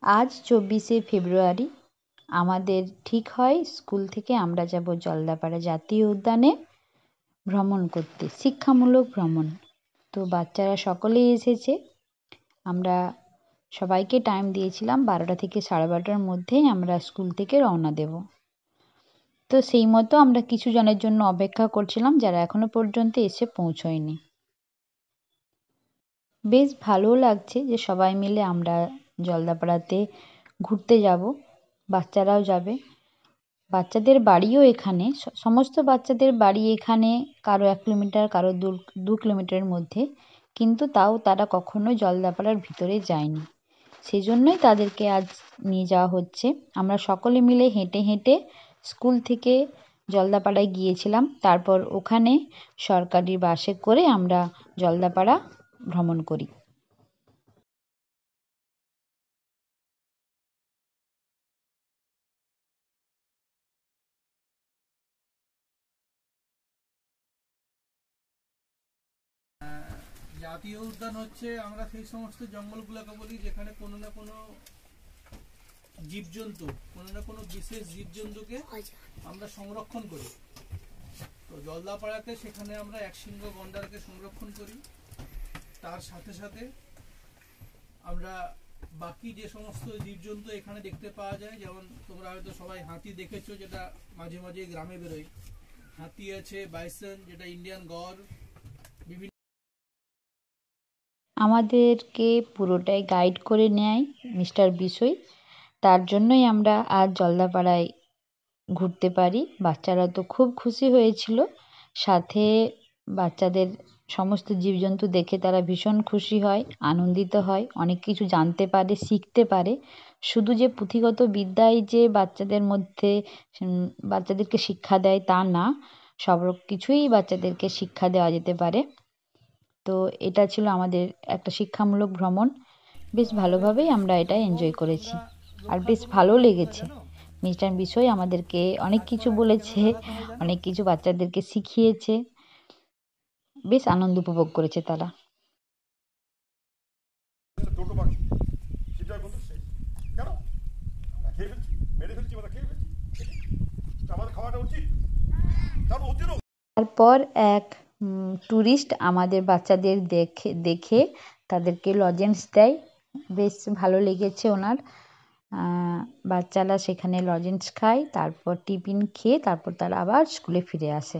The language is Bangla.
আজ 24শে ফেব্রুয়ারি আমাদের ঠিক হয় স্কুল থেকে আমরা যাব জলদাপাড়া জাতীয় উদ্যানে ভ্রমণ করতে, শিক্ষামূলক ভ্রমণ। তো বাচ্চারা সকলেই এসেছে। আমরা সবাইকে টাইম দিয়েছিলাম 12টা থেকে 12:30টার মধ্যেই আমরা স্কুল থেকে রওনা দেব। তো সেই মতো আমরা কিছু জনের জন্য অপেক্ষা করছিলাম যারা এখনো পর্যন্ত এসে পৌঁছয়নি। বেশ ভালো লাগছে যে সবাই মিলে আমরা জলদাপাড়াতে ঘুরতে যাব, বাচ্চারাও যাবে। বাচ্চাদের বাড়িও এখানে, সমস্ত বাচ্চাদের বাড়ি এখানে, কারো 1 কিলোমিটার, কারো 2 কিলোমিটারের মধ্যে, কিন্তু তাও তারা কখনোই জলদাপাড়ার ভিতরে যায়নি। সেই জন্যই তাদেরকে আজ নিয়ে যাওয়া হচ্ছে। আমরা সকলে মিলে হেঁটে হেঁটে স্কুল থেকে জলদাপাড়ায় গিয়েছিলাম, তারপর ওখানে সরকারি বাসে করে আমরা জলদাপাড়া ভ্রমণ করি। জাতীয় উদ্যান হচ্ছে আমরা সেই সমস্ত জঙ্গলগুলোকে বলি যেখানে কোনো না কোনো জীবজন্তু, কোনো না কোনো বিশেষ জীবজন্তুকে আমরা সংরক্ষণ করি। তো জলদাপাড়াতে সেখানে আমরা একশৃঙ্গ গন্ডারকে সংরক্ষণ করি। তার সাথে সাথে আমরা বাকি যে সমস্ত জীবজন্তু এখানে দেখতে পাওয়া যায়, যেমন তোমরা হয়তো সবাই হাতি দেখেছো, যেটা মাঝে মাঝে গ্রামে বেরোয়। হাতি আছে, বাইসন যেটা ইন্ডিয়ান গড়, বিভিন্ন আমাদেরকে পুরোটাই গাইড করে নেয় মিস্টার বিশোই। তার জন্যই আমরা আজ জলদাপাড়ায় ঘুরতে পারি। বাচ্চারা তো খুব খুশি হয়েছিল, সাথে বাচ্চাদের সমস্ত জীবজন্তু দেখে তারা ভীষণ খুশি হয়, আনন্দিত হয়, অনেক কিছু জানতে পারে, শিখতে পারে। শুধু যে পুঁথিগত বিদ্যাই যে বাচ্চাদের মধ্যে বাচ্চাদেরকে শিক্ষা দেয় তা না, সব কিছুই বাচ্চাদেরকে শিক্ষা দেওয়া যেতে পারে। তো এটা ছিল আমাদের একটা শিক্ষামূলক ভ্রমণ। বেশ ভালোভাবেই আমরা এটা এনজয় করেছি, আর বেশ ভালো লেগেছে। মিস্টার বিশোই আমাদেরকে অনেক কিছু বলেছে, অনেক কিছু বাচ্চাদেরকে শিখিয়েছে। বেশ আনন্দ উপভোগ করেছে তারা। তারপর এক ট্যুরিস্ট আমাদের বাচ্চাদের দেখে তাদেরকে লজেন্স দেয়। বেশ ভালো লেগেছে ওনার। বাচ্চারা সেখানে লজেন্স খায়, তারপর টিফিন খেয়ে তারপর তারা আবার স্কুলে ফিরে আসে।